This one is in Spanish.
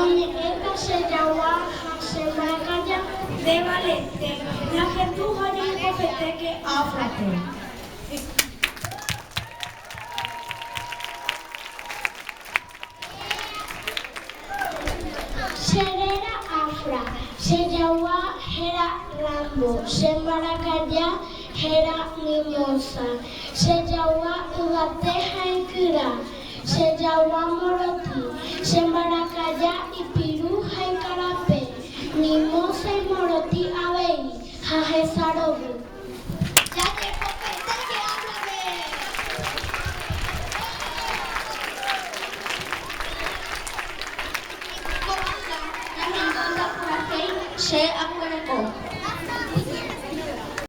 Esta se llama Sembracaya de Valente. La Jesús hoy que áfrate. Serera afra, se llama Hera Rambo, Sembracaya Hera Mimosa, se llama Ugateja y Cura, se llama Moroti, Sembracaya y Piruja y Carapé, Mimosa y Moroti Abei, Jaje Sarobu.